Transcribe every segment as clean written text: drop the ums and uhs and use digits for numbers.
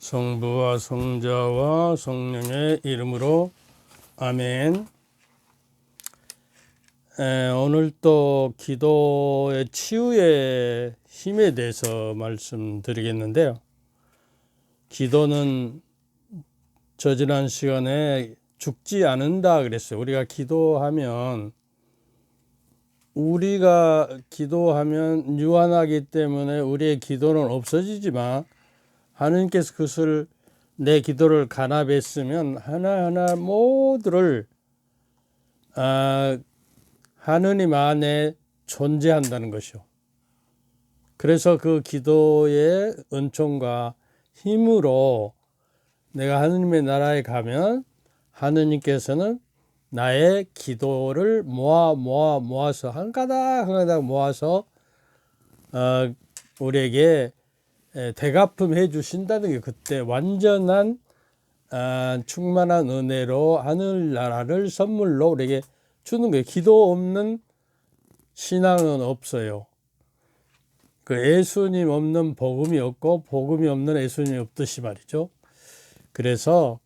성부와 성자와 성령의 이름으로 아멘. 오늘 또 기도의 치유의 힘에 대해서 말씀드리겠는데요. 기도는 저지난 시간에 죽지 않는다 그랬어요. 우리가 기도하면 유한하기 때문에 우리의 기도는 없어지지만 하느님께서 그것을 내 기도를 간합했으면 하나하나 모두를 하느님 안에 존재한다는 것이요. 그래서 그 기도의 은총과 힘으로 내가 하느님의 나라에 가면 하느님께서는 나의 기도를 모아서 한 가닥 모아서 우리에게 대갚음해 주신다는 게 그때 완전한 충만한 은혜로 하늘나라를 선물로 우리에게 주는 거예요. 기도 없는 신앙은 없어요. 그 예수님 없는 복음이 없고 복음이 없는 예수님이 없듯이 말이죠. 그래서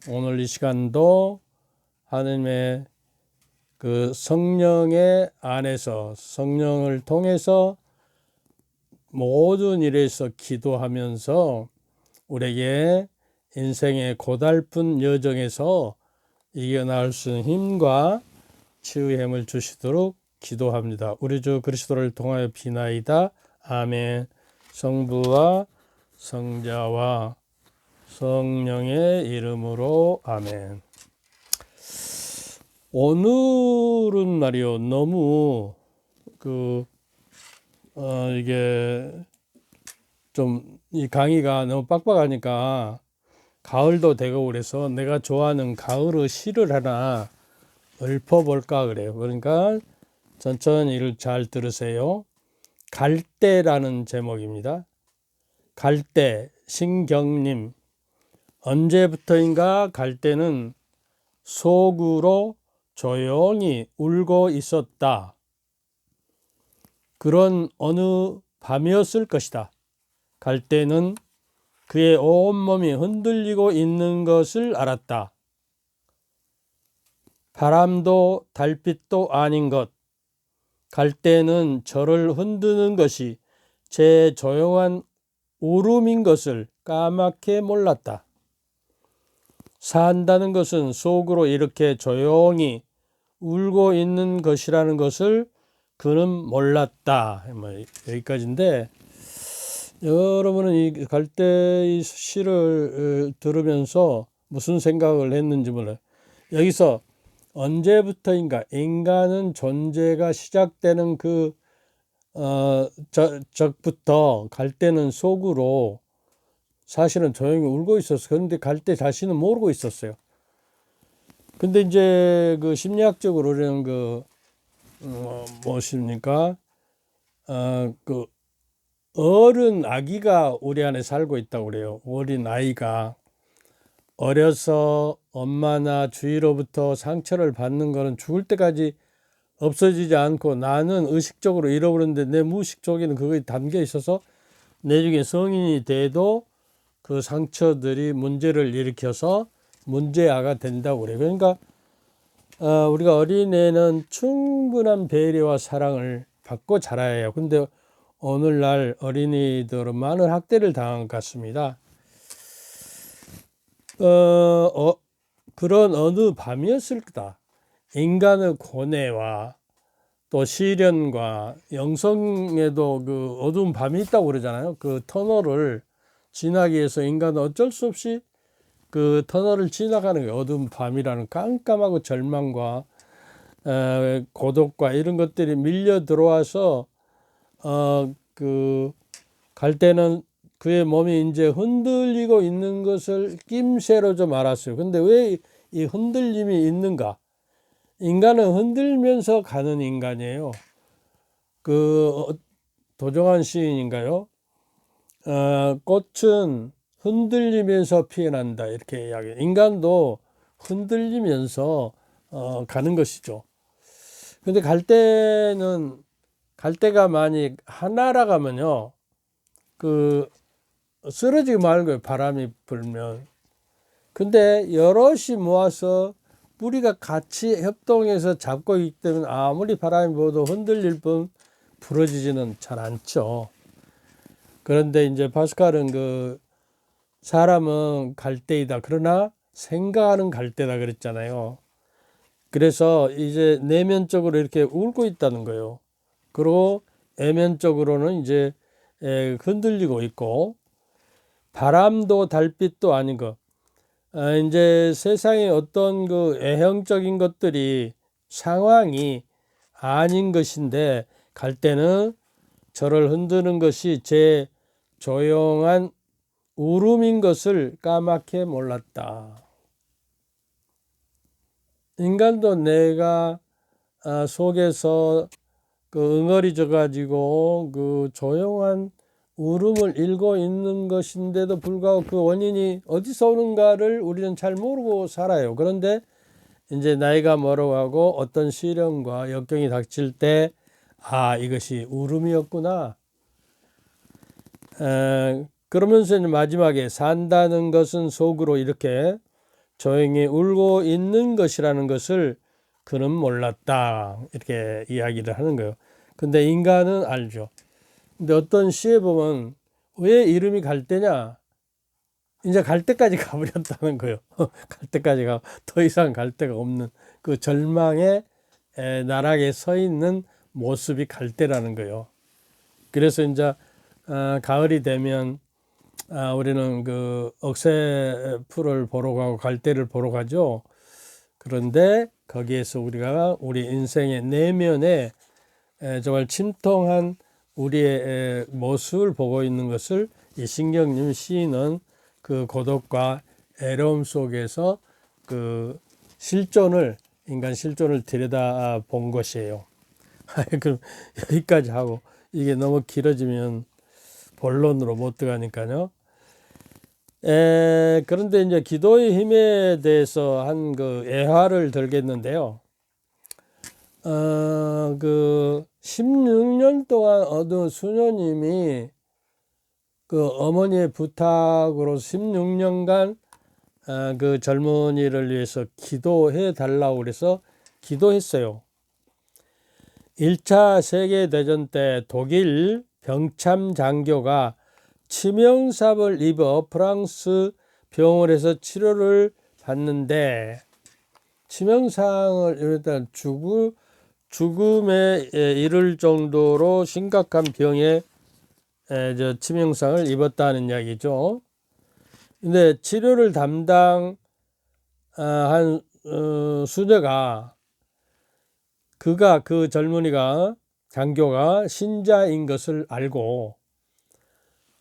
오늘 이 시간도 하나님의 그 성령의 안에서 성령을 통해서 모든 일에서 기도하면서 우리에게 인생의 고달픈 여정에서 이겨나갈 수 있는 힘과 치유의 힘을 주시도록 기도합니다. 우리 주 그리스도를 통하여 비나이다. 아멘. 성부와 성자와 성령의 이름으로 아멘. 오늘은 말이요, 너무 이게 좀 이 강의가 너무 빡빡하니까 가을도 되고 그래서 내가 좋아하는 가을의 시를 하나 읊어볼까 그래요. 그러니까 천천히 이를 잘 들으세요. 갈대라는 제목입니다. 갈대, 신경님. 언제부터인가 갈대는 속으로 조용히 울고 있었다. 그런 어느 밤이었을 것이다. 갈대는 그의 온몸이 흔들리고 있는 것을 알았다. 바람도 달빛도 아닌 것. 갈대는 저를 흔드는 것이 제 조용한 울음인 것을 까맣게 몰랐다. 산다는 것은 속으로 이렇게 조용히 울고 있는 것이라는 것을 그는 몰랐다. 여기까지인데, 여러분은 이 갈대의 시를 들으면서 무슨 생각을 했는지 몰라요. 여기서 언제부터인가 인간은 존재가 시작되는 적부터 갈대는 속으로 사실은 조용히 울고 있었어요. 그런데 갈대 자신은 모르고 있었어요. 근데 이제 그 심리학적으로는 무엇입니까? 그 어른 아기가 우리 안에 살고 있다고 그래요. 어린 아이가 어려서 엄마나 주위로부터 상처를 받는 거는 죽을 때까지 없어지지 않고 나는 의식적으로 잃어버렸는데 내 무의식 쪽에는 그거에 담겨 있어서 나중에 성인이 돼도 그 상처들이 문제를 일으켜서 문제아가 된다고 그래요. 그러니까 우리가 어린애는 충분한 배려와 사랑을 받고 자라야 해요. 근데 오늘날 어린이들은 많은 학대를 당한 것 같습니다. 그런 어느 밤이었을 거다. 인간의 고뇌와 또 시련과 영성에도 그 어두운 밤이 있다고 그러잖아요. 그 터널을 지나기 위해서 인간은 어쩔 수 없이 그 터널을 지나가는 거예요. 어두운 밤이라는 깜깜하고 절망과 고독과 이런 것들이 밀려 들어와서 갈 때는 그의 몸이 이제 흔들리고 있는 것을 낌새로 좀 알았어요. 근데 왜 이 흔들림이 있는가? 인간은 흔들면서 가는 인간이에요. 도종환 시인인가요? 꽃은 흔들리면서 피어난다 이렇게 이야기해요. 인간도 흔들리면서 가는 것이죠. 근데 갈대가 만약 하나라 가면요, 쓰러지고 마는 거예요. 바람이 불면. 근데 여럿이 모아서 뿌리가 같이 협동해서 잡고 있기 때문에 아무리 바람이 불어도 흔들릴 뿐 부러지지는 잘 않죠. 그런데 이제 파스칼은 그 사람은 갈대이다. 그러나 생각하는 갈대다 그랬잖아요. 그래서 이제 내면적으로 이렇게 울고 있다는 거예요. 그리고 애면적으로는 이제 흔들리고 있고, 바람도 달빛도 아닌 것. 이제 세상에 어떤 그 애형적인 것들이 상황이 아닌 것인데, 갈 때는 저를 흔드는 것이 제 조용한 울음인 것을 까맣게 몰랐다. 인간도 내가 속에서 그 응어리져 가지고 그 조용한 울음을 잃고 있는 것인데도 불구하고 그 원인이 어디서 오는가를 우리는 잘 모르고 살아요. 그런데 이제 나이가 멀어가고 어떤 시련과 역경이 닥칠 때, 이것이 울음이었구나. 그러면서 마지막에 산다는 것은 속으로 이렇게 조용히 울고 있는 것이라는 것을 그는 몰랐다. 이렇게 이야기를 하는 거예요. 근데 인간은 알죠. 근데 어떤 시에 보면 왜 이름이 갈대냐? 이제 갈 때까지 가버렸다는 거예요. 갈 때까지 가, 더 이상 갈 데가 없는 그 절망의 나락에 서 있는 모습이 갈대라는 거예요. 그래서 이제 가을이 되면 우리는 그 억새풀을 보러 가고 갈대를 보러 가죠. 그런데 거기에서 우리가 우리 인생의 내면에 정말 침통한 우리의 모습을 보고 있는 것을 이 신경림 시인은 그 고독과 애로움 속에서 그 인간 실존을 들여다 본 것이에요. 그럼 여기까지 하고, 이게 너무 길어지면 본론으로 못 들어가니까요. 그런데 이제 기도의 힘에 대해서 한 그 애화를 들겠는데요. 그 16년 동안 어느 수녀님이 그 어머니의 부탁으로 16년간 그 젊은이를 위해서 기도해 달라고 그래서 기도했어요. 1차 세계대전 때 독일 병참 장교가 치명상을 입어 프랑스 병원에서 치료를 받는데, 치명상을 일단 죽음에 이를 정도로 심각한 병에 치명상을 입었다는 이야기죠. 근데 치료를 담당한 수녀가, 그 젊은이가, 장교가 신자인 것을 알고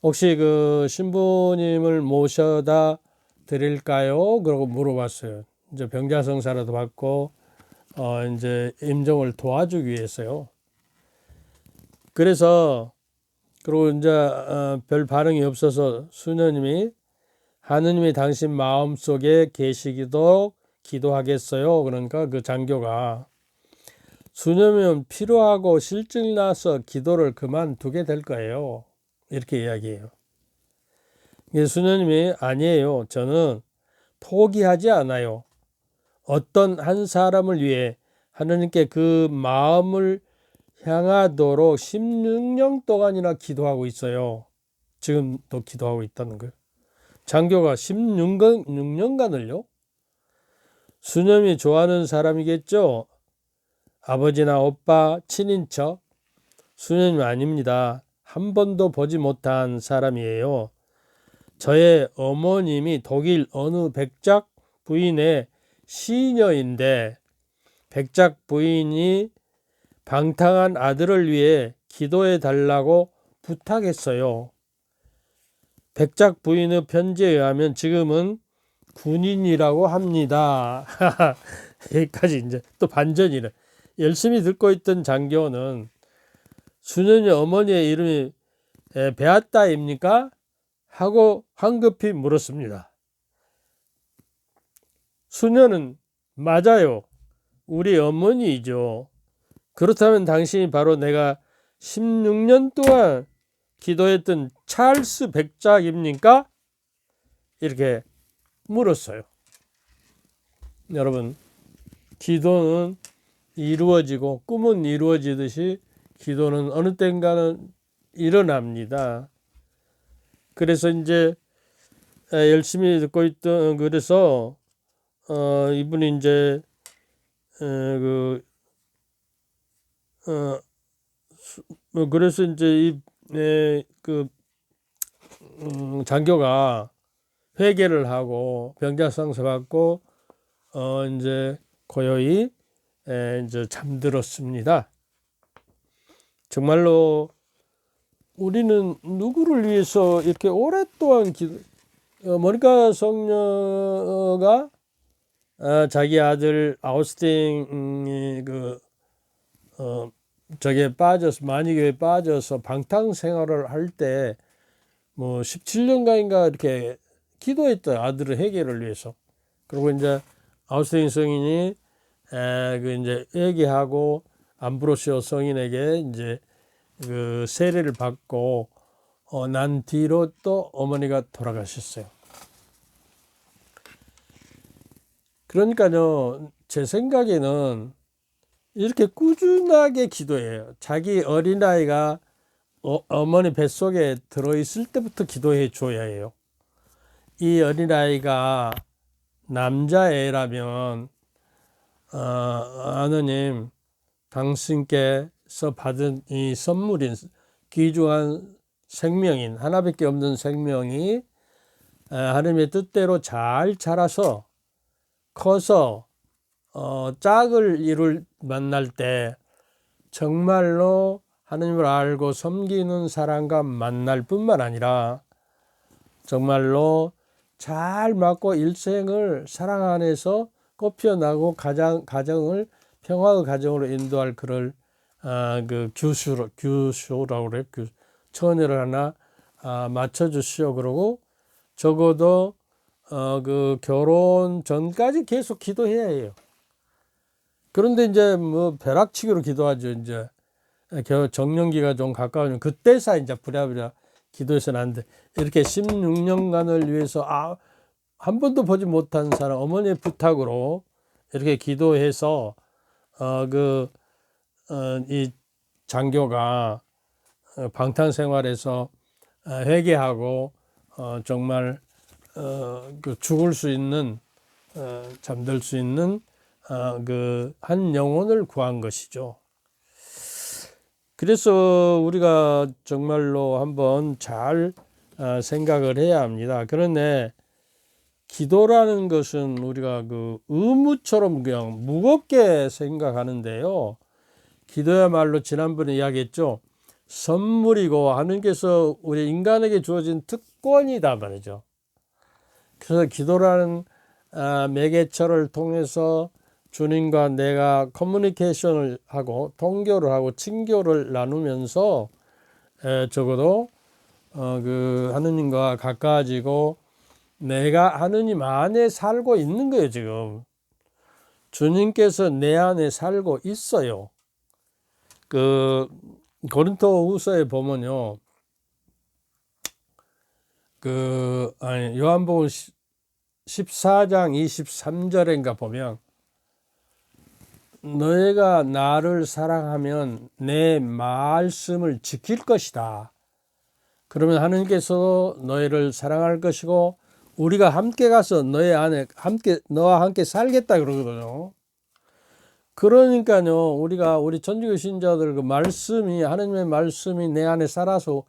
혹시 그 신부님을 모셔다 드릴까요? 그러고 물어봤어요. 이제 병자성사라도 받고 이제 임종을 도와주기 위해서요. 그래서 그리고 이제 별 반응이 없어서 수녀님이 하느님이 당신 마음속에 계시기도 기도하겠어요. 그러니까 그 장교가, 수녀면 필요하고 실증 나서 기도를 그만두게 될 거예요. 이렇게 이야기해요. 수녀님이 아니에요. 저는 포기하지 않아요. 어떤 한 사람을 위해 하느님께 그 마음을 향하도록 16년 동안이나 기도하고 있어요. 지금도 기도하고 있다는 거예요. 장교가 16년간을요? 수녀님이 좋아하는 사람이겠죠? 아버지나 오빠, 친인척? 수녀님 아닙니다. 한 번도 보지 못한 사람이에요. 저의 어머님이 독일 어느 백작 부인의 시녀인데, 백작 부인이 방탕한 아들을 위해 기도해 달라고 부탁했어요. 백작 부인의 편지에 의하면 지금은 군인이라고 합니다. 여기까지 이제 또 반전이래. 열심히 듣고 있던 장교는 수녀의 어머니의 이름이 베아따입니까? 하고 황급히 물었습니다. 수녀는 맞아요. 우리 어머니이죠. 그렇다면 당신이 바로 내가 16년 동안 기도했던 찰스 백작입니까? 이렇게 물었어요. 여러분, 기도는 이루어지고 꿈은 이루어지듯이 기도는 어느 때인가는 일어납니다. 그래서 이제 열심히 듣고 있던, 그래서 이분이 이제 그래서 이제 장교가 회개를 하고 병자상서 받고 이제 고요히 이제 잠들었습니다. 정말로 우리는 누구를 위해서 이렇게 오랫동안 모니카 성녀가 자기 아들 아우스틴이 저게 빠져서 만이교에 빠져서 방탕 생활을 할 때 뭐 17년간인가 이렇게 기도했던 아들의 해결을 위해서. 그리고 이제 아우스틴 성인이 이제 얘기하고 암브로시오 성인에게 이제 그 세례를 받고 난 뒤로 또 어머니가 돌아가셨어요. 그러니까요, 제 생각에는 이렇게 꾸준하게 기도해요. 자기 어린아이가 어머니 뱃속에 들어있을 때부터 기도해 줘야 해요. 이 어린아이가 남자애라면 하느님 당신께서 받은 이 선물인 귀중한 생명인 하나밖에 없는 생명이 하나님의 뜻대로 잘 자라서 커서 짝을 이룰 만날 때 정말로 하나님을 알고 섬기는 사람과 만날 뿐만 아니라 정말로 잘 맞고 일생을 사랑 안에서 꽃피어나고 가정을 평화의 가정으로 인도할 그럴 그 규슈라고 그래요. 처녀를 하나 맞춰주시오. 그러고 적어도 그 결혼 전까지 계속 기도해야 해요. 그런데 이제 뭐 벼락치기로 기도하죠. 이제 정년기가 좀 가까우면 그때서 이제 부랴부랴 기도해서는 안 돼. 이렇게 16년간을 위해서 한 번도 보지 못한 사람 어머니의 부탁으로 이렇게 기도해서 이 장교가 방탕 생활에서 회개하고 정말 죽을 수 있는 잠들 수 있는 한 영혼을 구한 것이죠. 그래서 우리가 정말로 한번 잘 생각을 해야 합니다. 그런데 기도라는 것은 우리가 그 의무처럼 그냥 무겁게 생각하는데요. 기도야말로 지난번에 이야기했죠. 선물이고 하나님께서 우리 인간에게 주어진 특권이다 말이죠. 그래서 기도라는 매개체를 통해서 주님과 내가 커뮤니케이션을 하고 통교를 하고 친교를 나누면서 적어도 그 하느님과 가까워지고 내가 하느님 안에 살고 있는 거예요. 지금 주님께서 내 안에 살고 있어요. 그 고린토후서에 보면요, 요한복음 14장 23절인가 보면 너희가 나를 사랑하면 내 말씀을 지킬 것이다. 그러면 하느님께서 너희를 사랑할 것이고 우리가 함께 가서 너희 안에 너와 함께 살겠다 그러거든요. 그러니까요, 우리 천주교 신자들 그 말씀이 하느님의 말씀이 내 안에 살아서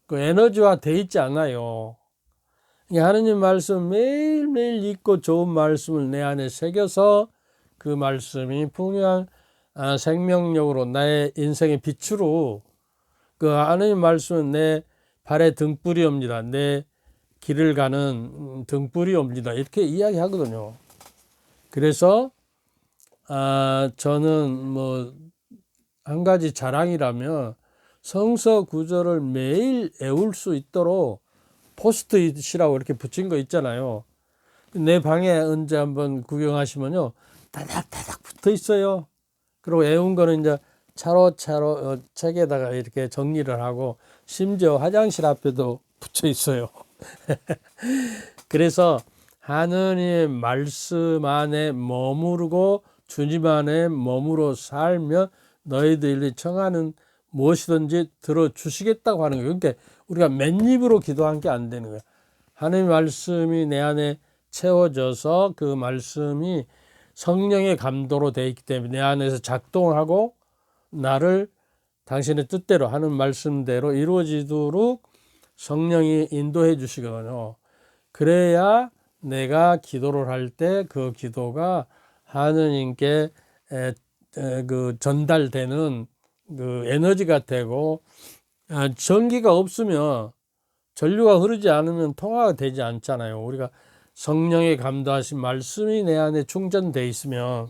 그 에너지화 돼 있지 않아요. 하느님 말씀 매일매일 읽고 좋은 말씀을 내 안에 새겨서 그 말씀이 풍요한 생명력으로 나의 인생의 빛으로 그 하느님 말씀은 내 발의 등불이옵니다. 내 길을 가는 등불이옵니다. 이렇게 이야기하거든요. 그래서 저는 뭐 한 가지 자랑이라면 성서 구절을 매일 외울 수 있도록 포스트잇이라고 이렇게 붙인 거 있잖아요. 내 방에 언제 한번 구경하시면요, 다닥다닥 붙어 있어요. 그리고 외운 거는 이제 차로차로 책에다가 이렇게 정리를 하고 심지어 화장실 앞에도 붙여 있어요. 그래서 하느님의 말씀 안에 머무르고 주님 안에 머무러 살면 너희들이 청하는 무엇이든지 들어주시겠다고 하는 거예요. 그러니까 우리가 맨입으로 기도한 게 안 되는 거예요. 하나님의 말씀이 내 안에 채워져서 그 말씀이 성령의 감도로 되어 있기 때문에 내 안에서 작동하고 나를 당신의 뜻대로 하는 말씀대로 이루어지도록 성령이 인도해 주시거든요. 그래야 내가 기도를 할 때 그 기도가 하느님께 그 전달되는 그 에너지가 되고, 전기가 없으면 전류가 흐르지 않으면 통화가 되지 않잖아요. 우리가 성령의 감도하신 말씀이 내 안에 충전돼 있으면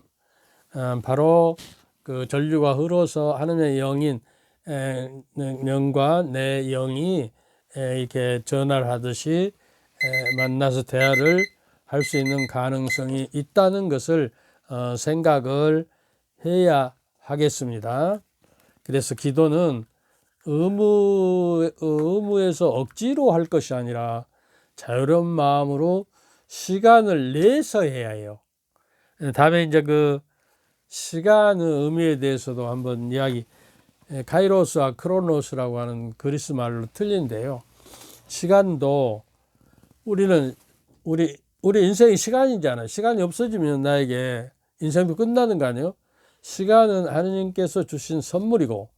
바로 그 전류가 흘러서 하느님의 영인 영과 내 영이 이렇게 전화를 하듯이 만나서 대화를 할 수 있는 가능성이 있다는 것을 생각을 해야 하겠습니다. 그래서 기도는 의무에서 억지로 할 것이 아니라 자유로운 마음으로 시간을 내서 해야 해요. 다음에 이제 그 시간의 의미에 대해서도 한번 이야기, 카이로스와 크로노스라고 하는 그리스 말로 틀린데요. 시간도 우리 인생이 시간이잖아요. 시간이 없어지면 나에게 인생도 끝나는 거 아니에요? 시간은 하느님께서 주신 선물이고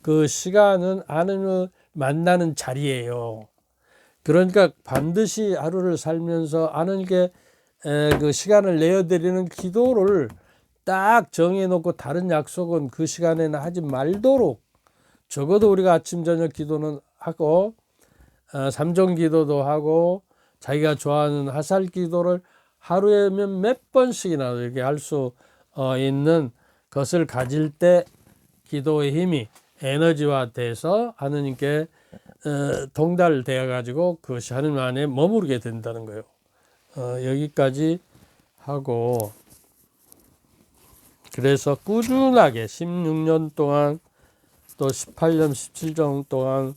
그 시간은 하느님을 만나는 자리예요. 그러니까 반드시 하루를 살면서 하느님께 그 시간을 내어드리는 기도를 딱 정해놓고 다른 약속은 그 시간에는 하지 말도록, 적어도 우리가 아침 저녁 기도는 하고 삼종 기도도 하고 자기가 좋아하는 화살 기도를 하루에면 몇 번씩이나 이렇게 할 수 있는 것을 가질 때 기도의 힘이 에너지화 돼서 하느님께 동달되어 가지고 그것이 하느님 안에 머무르게 된다는 거예요. 여기까지 하고, 그래서 꾸준하게 16년 동안 또 18년 17년 동안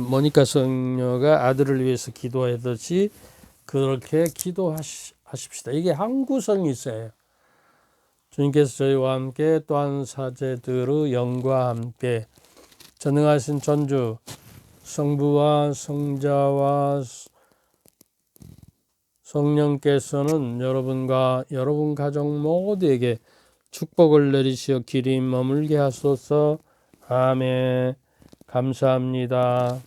모니카 성녀가 아들을 위해서 기도하듯이 그렇게 기도하십시다. 이게 항구성이 있어요. 주님께서 저희와 함께 또한 사제들의 영과 함께 전능하신 전주 성부와 성자와 성령께서는 여러분과 여러분 가족 모두에게 축복을 내리시어 길이 머물게 하소서. 아멘. 감사합니다.